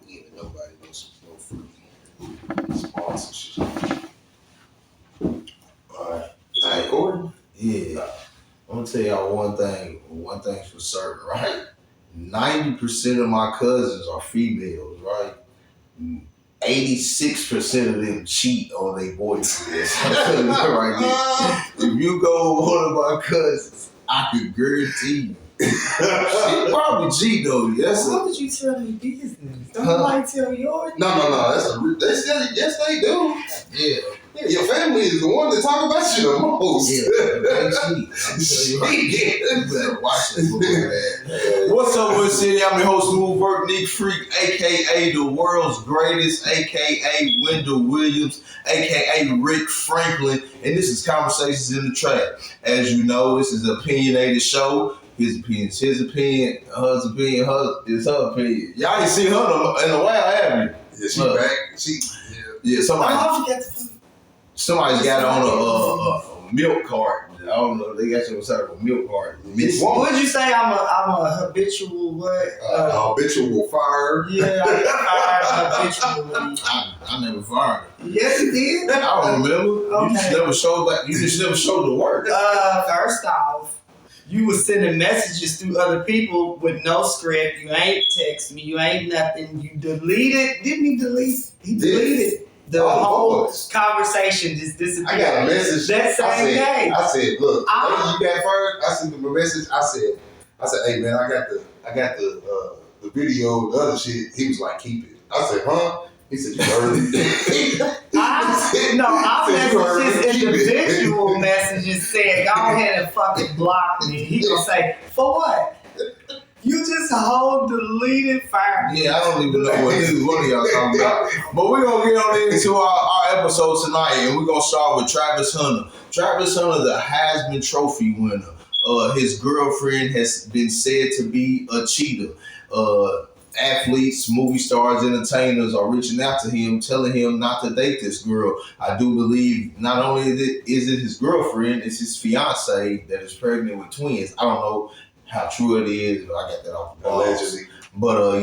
giving nobody no free sponsorship. Alright. Is that recording? Yeah. I'm gonna tell y'all one thing's for certain, right? 90% of my cousins are females, right? 86% of them cheat on their boyfriends. I'm telling you right now. If you go with one of my cousins, I can guarantee you. She probably cheat though. Why would you tell me business? Don't nobody tell yours. No. Yes, they do. Yeah. Yeah, your family is the one that talk about you the most. Yeah, they cheat. You better watch this movie, man. What's up, Wood City? I'm your host, Smooth Work, Nick Freak, aka the world's greatest, aka Wendell Williams, aka Rick Franklin, and this is Conversations in the Trap. As you know, this is an opinionated show. His opinion is his opinion, her opinion is her opinion. Y'all ain't seen her in a while, have you? Yeah, she back. Yeah, somebody's got on a milk cart. I don't know. They got some sort of a milk cart. What would you say? I'm a habitual what? Habitual fire. Yeah, I get fired habitually. I never fired her. Yes, you did. I don't remember. Okay. You just never showed the work. First off, you was sending messages through other people with no script. You ain't text me. You ain't nothing. You deleted. Didn't he delete? He deleted. The whole conversation just disappeared. I got a message that same day. I said, look, you got fired. I sent him a message. I said, hey man, I got the video, the other shit. He was like, keep it. I said, huh? He said, you heard it. I messaged his individual messages saying, go ahead and fucking block me. He gonna say, for what? You just whole deleted fire. Yeah, I don't even know what either one of y'all talking about. But we're going to get on into our episode tonight, and we're going to start with Travis Hunter. Travis Hunter, the Heisman Trophy winner. His girlfriend has been said to be a cheater. Athletes, movie stars, entertainers are reaching out to him, telling him not to date this girl. I do believe not only is it his girlfriend, it's his fiance that is pregnant with twins. I don't know how true it is. I got that off the allegedly. But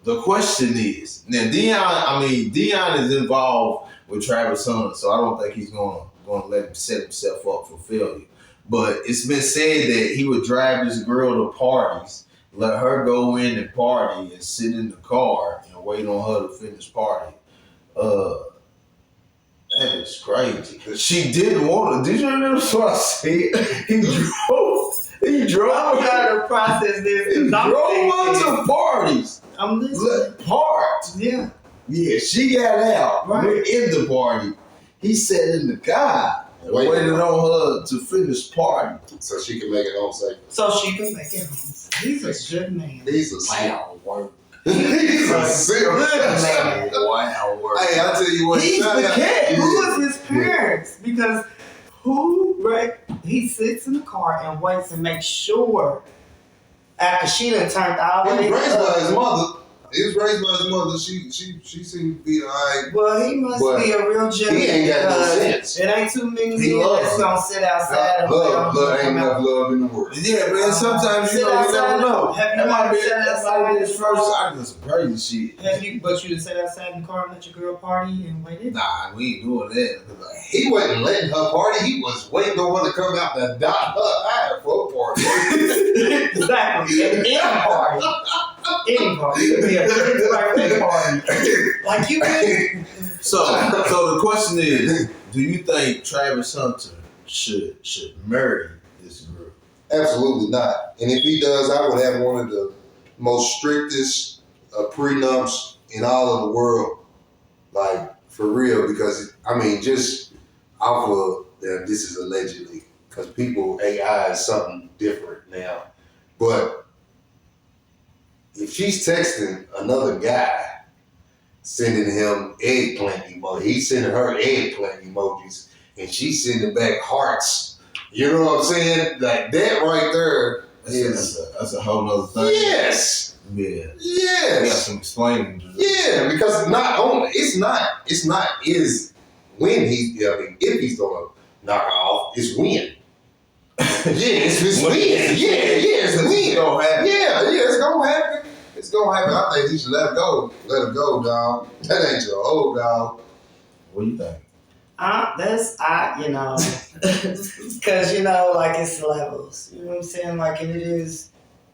the question is, now Deion is involved with Travis Hunter, so I don't think he's gonna let him set himself up for failure. But it's been said that he would drive this girl to parties, let her go in and party and sit in the car and wait on her to finish partying. That is crazy. She didn't want to. Did you remember what I said? He drove. I'm trying to process this. He drove her to parties. I'm listening. Parked. Yeah. Yeah, she got out. Right. We're in the party. He sat in the car and waited on her to finish party. So she can make it home safe. So she can make it home safe. He's a good man. He's a Wow, work. He's a serious man. Wow, work. Hey, I'll tell you what. He's the kid. Who is his parents? Because he sits in the car and waits and makes sure after she done turned all the way He was raised by up. his mother. He was raised by his mother. She seemed to be alright. Well, he must be a real gentleman. He ain't got no sense. It ain't too many He men that's gonna sit outside and Love ain't enough love in the world. Yeah, man. Sometimes you never know. Have you That might be sat outside his first. I did some crazy shit. But you done sat outside in the car and let your girl party and waited? Nah, we ain't doing that. He wasn't letting her party. He was waiting on her to come out and dot her eye for a party. Exactly. Any party. Any party. It could be a birthday party. Like you could. So the question is, do you think Travis Hunter should marry this girl? Absolutely not. And if he does, I would have one of the most strictest prenups in all of the world. Like, for real, because, I mean, just off of, this is allegedly, because people, AI is something different now. But if she's texting another guy, sending him eggplant emojis, he's sending her eggplant emojis, and she's sending back hearts. You know what I'm saying? Like, that right there that's a whole nother thing. Yes. Yeah. Yes. We got some explaining to do. Yeah, because it's not if he's gonna knock her off, it's when. Yeah, it's when. Yeah, it's when. It's gonna happen. Yeah, it's gonna happen. It's gonna happen. I think you should let it go. Let it go, dog. That ain't your old dog. What do you think? Because, like it's levels. You know what I'm saying? Like, and it is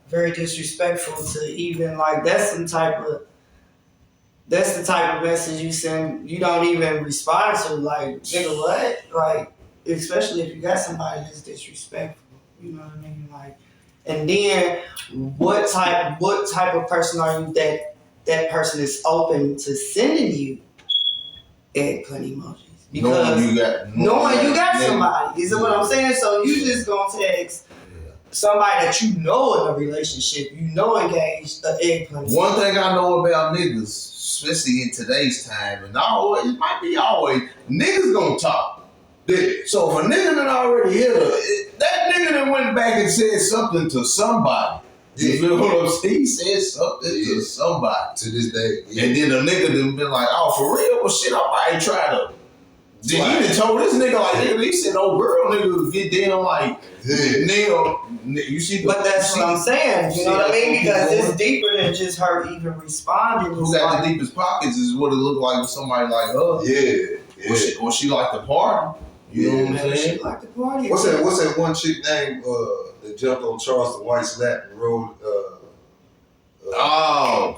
very disrespectful to even, like, that's the type of message you send, you don't even respond to. Like, nigga, what? Like, especially if you got somebody that's disrespectful. You know what I mean? Like, and then what type of person are you that person is open to sending you eggplant emojis? Because knowing you got somebody, is what I'm saying? So you just gonna text somebody that you know in a relationship, engaged, an eggplant. One thing I know about niggas, especially in today's time, and it might be always, niggas gonna talk. So if a nigga done already hit her, that nigga that went back and said something to somebody. You feel what I'm saying? He said something to somebody. To this day. Yeah. And then a nigga done been like, oh, for real? Well, shit, I might try to. Then he done told this nigga, like, nigga, he said, oh, girl, nigga, get down, like, you see. But that's what I'm saying. You know what I mean? Because it's deeper than just her even responding. Who got the deepest pockets is what it look like with somebody like her. Yeah. Or she like to party. You know what I'm saying? She like to party. What's that one chick name that jumped on Charleston White's lap and rode?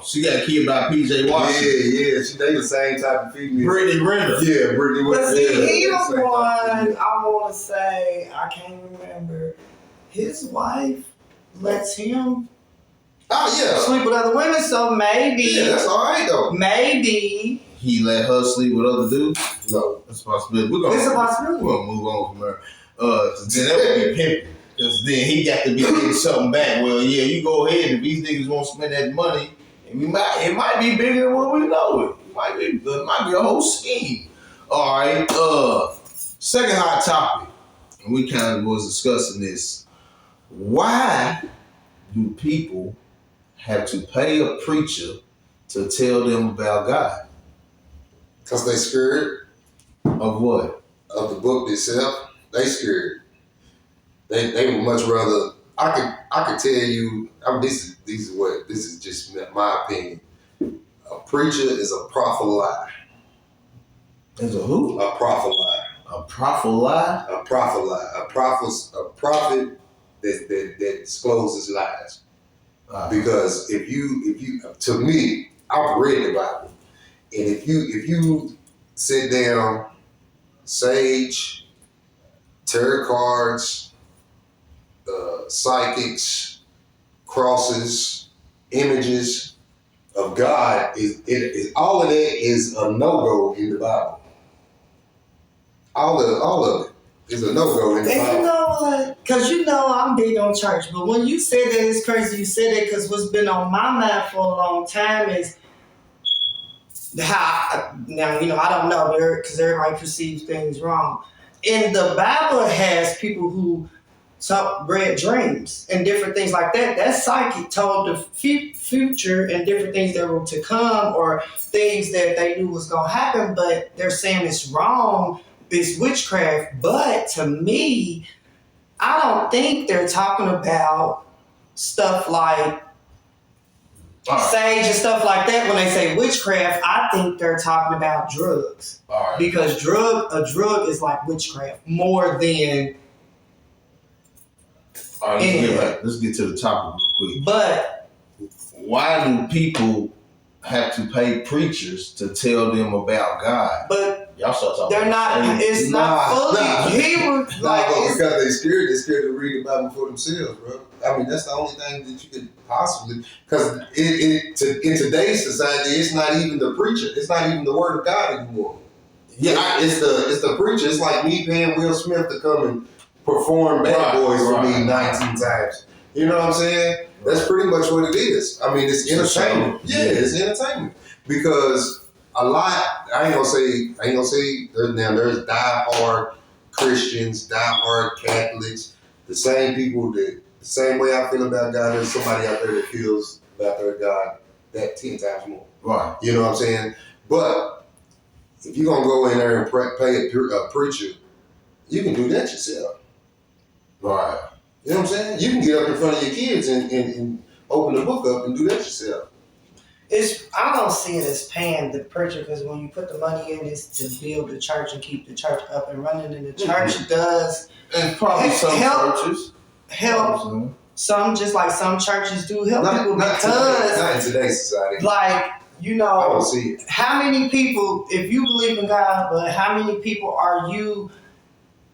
She got killed by PJ Washington. Yeah. They the same type of female. Brittany Renner. Yeah, Brittany Renner. But see, he the one, I want to say, I can't remember. His wife lets him sleep with other women, so maybe. Yeah, that's all right though. Maybe. He let her sleep with other dudes? No. That's a possibility. It's a possibility. We're gonna move on from her. Then that would be pimping. Because then he got to be getting something back. Well, yeah, you go ahead. If these niggas won't spend that money, it might be bigger than what we know. It might be a whole scheme. All right. Second hot topic, and we kind of was discussing this. Why do people have to pay a preacher to tell them about God? Because they scared. Of what? Of the book itself. They scared. They would much rather. I could tell you. This is just my opinion. A preacher is a prophet. Is a who? A prophet. A prophet lie? A prophet. A prophet that discloses lies. Because if you to me, I've read the Bible, and if you sit down, sage, tarot cards, psychics, crosses, images of God, is all of that is a no-go in the Bible. All of it is a no-go in the Bible. And you know what? Because I'm big on church, but when you said that, it's crazy you said that, because what's been on my mind for a long time is how, now, I don't know, because everybody perceives things wrong. And the Bible has people who read dreams and different things like that. That psychic told the future and different things that were to come, or things that they knew was going to happen, but they're saying it's wrong. It's witchcraft. But to me, I don't think they're talking about stuff like sage and stuff like that. When they say witchcraft, I think they're talking about drugs. Because a drug is like witchcraft more than. All right, let's get to the topic real quick. But why do people have to pay preachers to tell them about God? But y'all start talking. They're not. It's not fully. He was like because they're scared. They're scared to read the Bible for themselves, bro. I mean, that's the only thing that you could possibly. Because in today's society, it's not even the preacher. It's not even the word of God anymore. Yeah, it's the preacher. It's like me paying Will Smith to come and perform Bad Boys for me 19 times. You know what I'm saying? That's pretty much what it is. I mean, it's entertainment. Yeah, it's entertainment. Because a lot, I ain't gonna say there's die-hard Christians, die-hard Catholics, the same people the same way I feel about God, there's somebody out there that feels about their God that 10 times more. Right. You know what I'm saying? But if you're gonna go in there and pay a preacher, you can do that yourself. Right. You know what I'm saying? You can get up in front of your kids and open the book up and do that yourself. I don't see it as paying the preacher because when you put the money in, it's to build the church and keep the church up and running. And the church does And probably some churches help. Some just like some churches do help people not in today's society. like I don't see it. how many people, if you believe in God, but how many people are you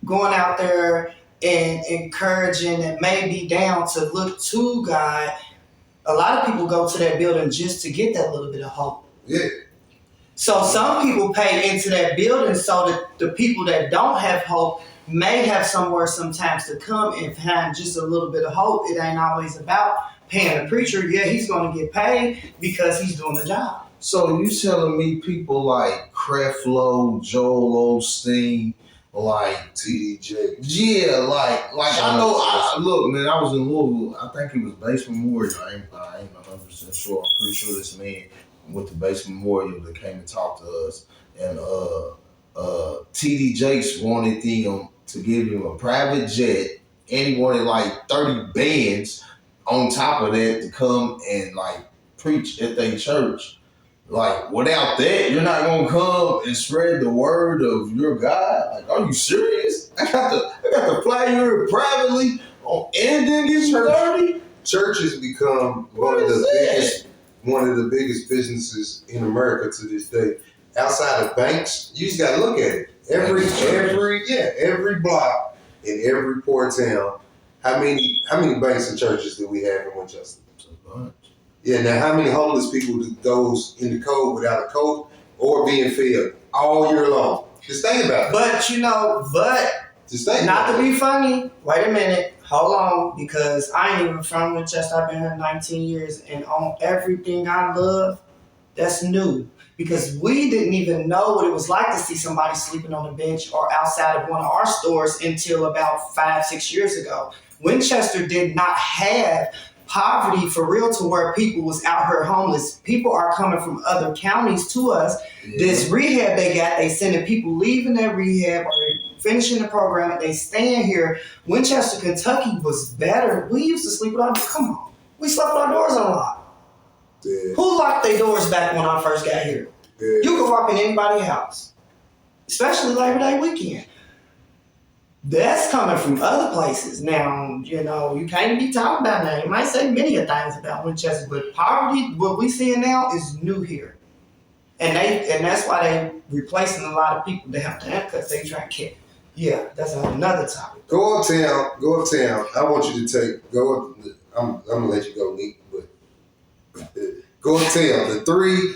going out there and encouraging and maybe down to look to God? A lot of people go to that building just to get that little bit of hope. Yeah. So some people pay into that building so that the people that don't have hope may have somewhere sometimes to come and find just a little bit of hope. It ain't always about paying a preacher. Yeah, he's going to get paid because he's doing the job. So you telling me people like Creflo, Joel Osteen, like T.D. Jakes. yeah, like I know. Look, man, I was in Louisville. I think it was Base Memorial. I ain't 100% sure. I'm pretty sure this man went to Base Memorial that came and talked to us. And T.D. Jakes wanted them to give him a private jet, and he wanted like 30 bands on top of that to come and like preach at their church. Like, without that, you're not gonna come and spread the word of your God. Like, are you serious? I got to fly you privately and then give you 30. Church has become one of the biggest businesses in America to this day. Outside of banks, you just gotta look at it. Every block in every poor town. How many banks and churches do we have in Winchester? Yeah, now how many homeless people goes in the cold without a coat or being fed all year long? Just think about it. Just think not to be funny, wait a minute, hold on, because I ain't even from Winchester. I've been here 19 years, and on everything I love, that's new. Because we didn't even know what it was like to see somebody sleeping on a bench or outside of one of our stores until about 5-6 years ago. Winchester did not have poverty for real to where people was out here homeless. People are coming from other counties to us. Yeah. This rehab they sending people leaving their rehab or finishing the program and they staying here. Winchester, Kentucky was better. We used to sleep with we slept with our doors unlocked. Yeah. Who locked their doors back when I first got here? Yeah. You can walk in anybody's house, especially Labor Day weekend. That's coming from other places. Now, you can't be talking about that. You might say many things about Winchester, but poverty, what we seeing now, is new here. And that's why they replacing a lot of people downtown because they try to kick. Yeah, that's another topic. Go uptown. I want you to I'm gonna let you go, Nick, but go uptown. The 3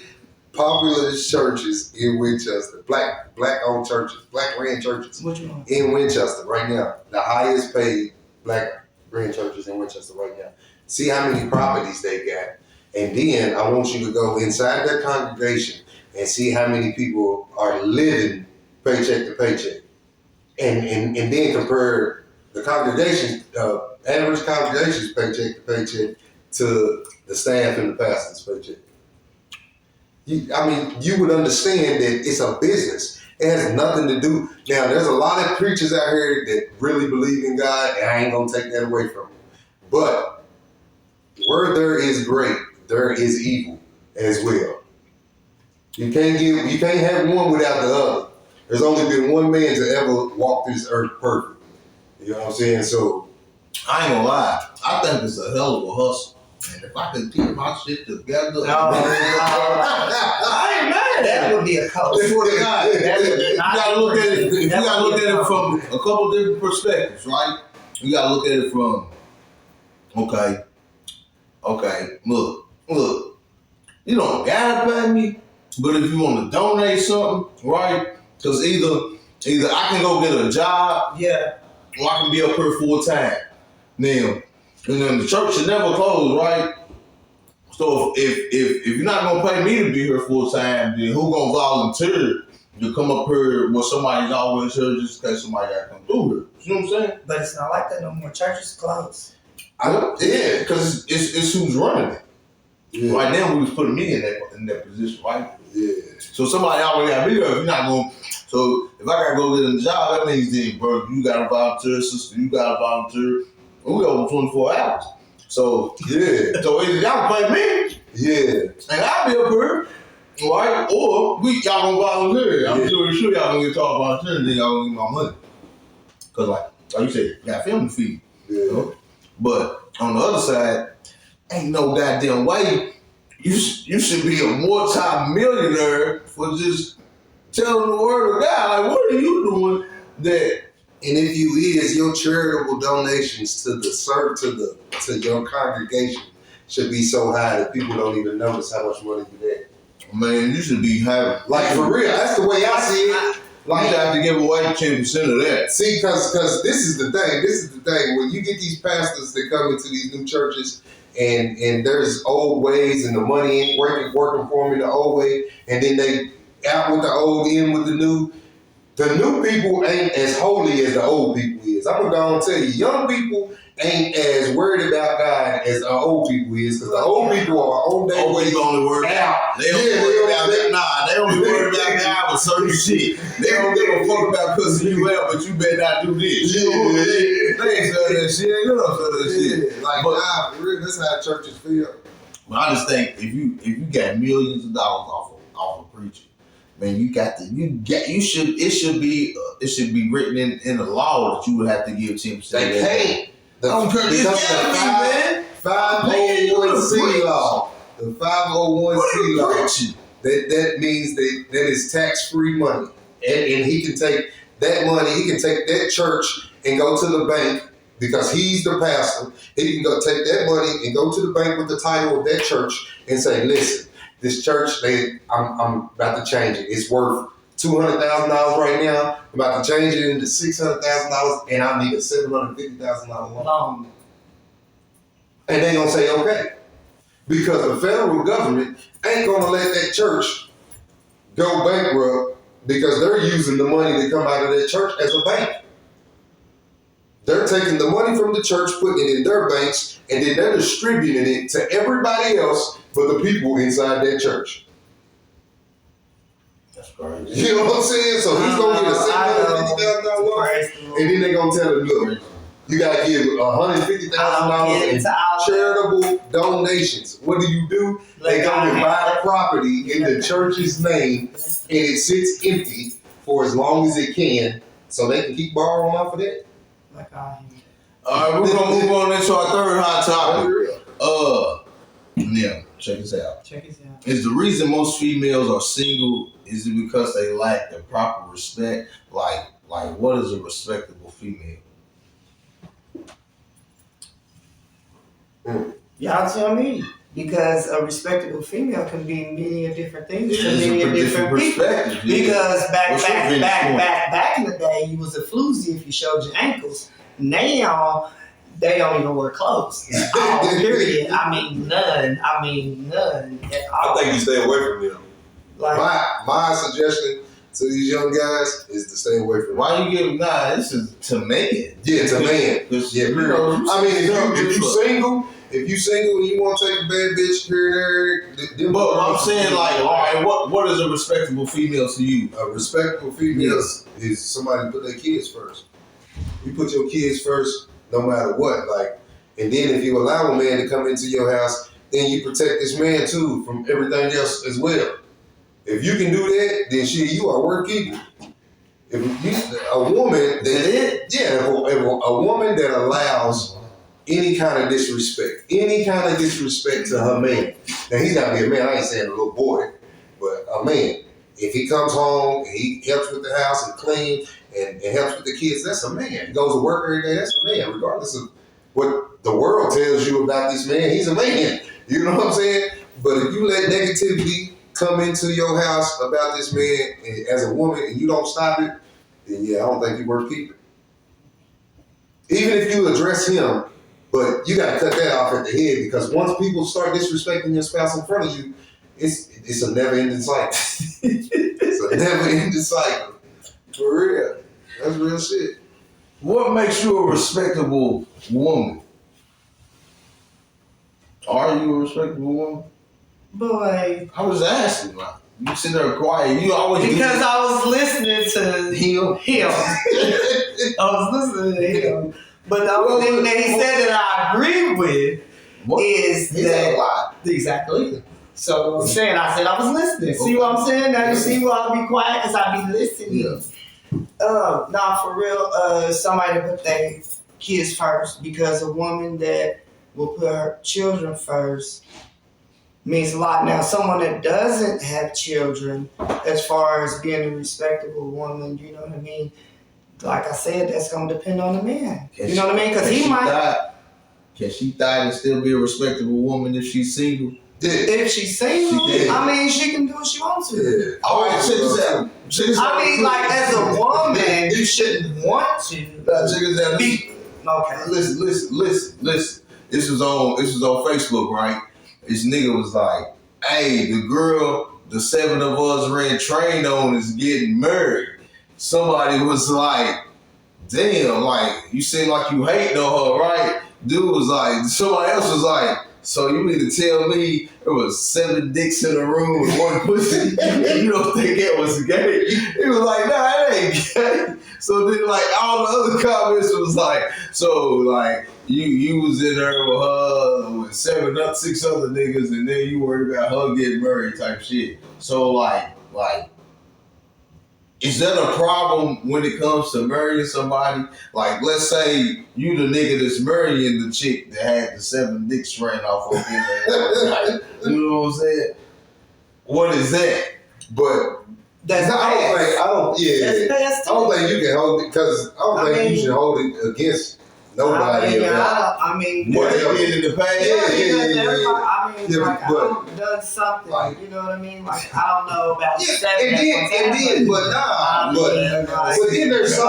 popular churches in Winchester, black-owned churches, black-ran churches in Winchester right now. The highest paid black-ran churches in Winchester right now. See how many properties they got. And then I want you to go inside their congregation and see how many people are living paycheck to paycheck. And then compare the congregation, average congregation's paycheck to paycheck to the staff and the pastor's paycheck. You would understand that it's a business. It has nothing to do. Now, there's a lot of preachers out here that really believe in God, and I ain't gonna take that away from them. But where there is great, there is evil as well. You can't have one without the other. There's only been one man to ever walk this earth perfect. You know what I'm saying? So I ain't gonna lie. I think it's a hell of a hustle. And if I could keep my shit together, I ain't mad. That would be a coast. You gotta look at it. You gotta look at it from a couple different perspectives, right? You gotta look at it from, okay, look. You don't gotta pay me, but if you want to donate something, right? Because either I can go get a job, yeah, or I can be up here full time. Now. And then the church should never close, right? So if you're not gonna pay me to be here full time, then who gonna volunteer to come up here when somebody's always here just in case somebody gotta come through here? You know what I'm saying? But it's not like that no more. Churches closed. Yeah, because it's who's running it. Yeah. Right now, we was putting me in that position, right? Yeah. So somebody always got to be there. If you're not going, so if I gotta go get a job, that means then, bro, you gotta volunteer, sister, you gotta volunteer. We open 24 hours. So, yeah. So either y'all pay me Yeah. And I'll be up here, right? Or y'all gonna volunteer. I'm sure y'all gonna get talk volunteer, and then y'all gonna get my money. Cause like you said, you got family to feed. Yeah. You know? But on the other side, ain't no goddamn way you should be a multi-millionaire for just telling the word of God. Like, what are you doing that? And if you is, your charitable donations to your congregation should be so high that people don't even notice how much money you get. Man, you should be having Like for real, that's the way I see it. Like you have to give away 10% of that. See, because this is the thing. This is the thing. When you get these pastors that come into these new churches, and there's old ways, and the money ain't working for them in the old way, and then they out with the old, in with the new. The new people ain't as holy as the old people is. I'm gonna go and tell you, young people ain't as worried about God as the old people is, because the old people are on their Old way people only worry about They only worry about that. Nah, they only worry about God with certain shit. They don't give a fuck about cussing you out, but you better not do this. You know what I'm saying? They ain't saying that shit. You know that shit. Like, nah, for real, that's how churches feel. But I just think if you got millions of dollars off of preaching, man, it should be written in the law that you would have to give 10%. They can't. Because the 501c law. The 501c law. Preaching? That means that is tax-free money. And he can take that money, he can take that church and go to the bank because he's the pastor. He can go take that money and go to the bank with the title of that church and say, listen, this church, I'm about to change it. It's worth $200,000 right now. I'm about to change it into $600,000, and I need a $750,000 loan. And they gonna say okay, because the federal government ain't gonna let that church go bankrupt because they're using the money that come out of that church as a bank. They're taking the money from the church, putting it in their banks, and then they're distributing it to everybody else but the people inside that church. That's crazy. You know what I'm saying? So he's gonna get a $750,000 loan, and then they're gonna tell him, look, you gotta give $150,000 in charitable donations. What do? They go and buy a property in the church's name, and it sits empty for as long as it can, so they can keep borrowing off of that. All right, we're gonna move on into our third hot topic. Yeah, check this out. Is the reason most females are single is it because they lack the proper respect? Like what is a respectable female? Y'all tell me. Because a respectable female can be many different things to It's many a different people. perspective, yeah. Because What's your opinion? back in the day, you was a floozy if you showed your ankles. Now they don't even wear clothes. Period. I mean none at all. I think you stay away from them. Like, My suggestion to these young guys is to stay away from them. Why you give this is to men? Yeah, to man. Yeah, You period. know, I mean, if you single and you want to take a bad bitch here, there. But I'm saying, like, all right, what is a respectable female to you? A respectable female is somebody who put their kids first. You put your kids first, no matter what. Like, and then if you allow a man to come into your house, then you protect this man too from everything else as well. If you can do that, then you are worth keeping. If a woman if a woman that allows any kind of disrespect to her man. Now he's gotta be a man. I ain't saying a little boy, but a man. If he comes home and he helps with the house and clean and helps with the kids, that's a man. He goes to work every day, that's a man. Regardless of what the world tells you about this man, he's a man. You know what I'm saying? But if you let negativity come into your house about this man as a woman and you don't stop it, then I don't think you're worth keeping. Even if you address him, but you got to cut that off at the head, because once people start disrespecting your spouse in front of you, it's a never-ending cycle. It's a never-ending cycle. For real. That's real shit. What makes you a respectable woman? Are you a respectable woman? boy. I was asking, man. You sit there quiet. You always Because I was listening to him. I was listening to him. But the only thing that he said that I agree with is He said a that lot. Exactly. So I'm saying, I said I was listening. See what I'm saying? Now you see why I'll be quiet because I be listening. Yeah. Nah, for real. Somebody put their kids first because a woman that will put her children first means a lot. Now, someone that doesn't have children, as far as being a respectable woman, you know what I mean? Like I said, that's gonna depend on the man. You know what I mean? Because he might. Can she die and still be a respectable woman if she's single? If she's single, She can. I mean, she can do what she wants to. Yeah. All right, check this out. Check this out. I mean, like as a woman, you shouldn't want to Check this out. be. Okay. Listen. This was on Facebook, right? This nigga was like, "Hey, the girl, the 7 of us ran train on is getting married." Somebody was like, "Damn, like you seem like you hating on her, right?" Dude was like, somebody else was like, "So you mean to tell me there was 7 dicks in a room with 1 pussy and you don't think that was gay?" He was like, "Nah, it ain't gay." So then like all the other comments was like, "So like you was in there with her with 6 other niggas and then you worried about her getting married type shit." So like is that a problem when it comes to marrying somebody? Like, let's say you the nigga that's marrying the chick that had the 7 dicks ran off of him. Like, you know what I'm saying? What is that? But That's I don't think you can hold it because I don't think you should hold it against nobody. I mean, What they did in the past? I mean, Yeah, like, but- I've done something, Like- you know what I mean? Like, I don't know about Yeah, 7 and then, but then there's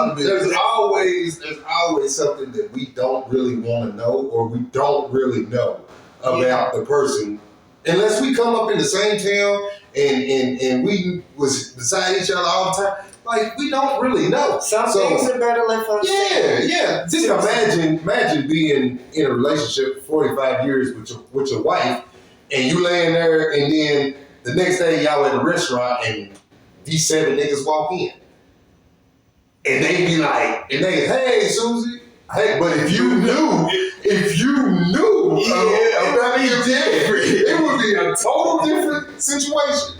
always something that we don't really want to know or we don't really know about the person unless we come up in the same town and we was beside each other all the time. Like we don't really know. Some things are better left unsaid. Yeah. Just imagine being in a relationship for 45 years with your wife, and you laying there, and then the next day y'all at a restaurant, and these 7 niggas walk in, and they be like, hey Susie, hey, but if you knew about your different, it would be a total different situation.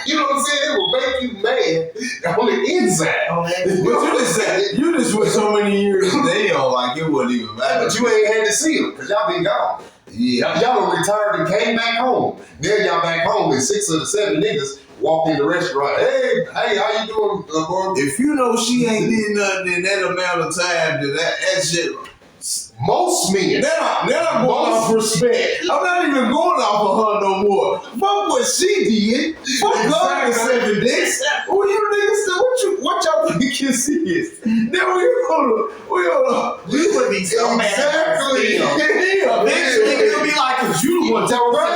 You know what I'm saying? It will make you mad on the inside. But you just went so many years down, like it wouldn't even matter. But you ain't had to see them because y'all been gone. Yeah. Y'all retired and came back home. Then y'all back home and 6 of the 7 niggas walked in the restaurant. Hey, how you doing, boy? If you know she ain't did nothing in that amount of time, then that shit. Most men. Now I'm going off respect. I'm not even going off of her no more. Fuck what she did. Fuck God, 7 dicks. Well, you niggas, what y'all think this is? Then we We would be so mad. Exactly. Eventually, you'll be like, 'cause you the one Right.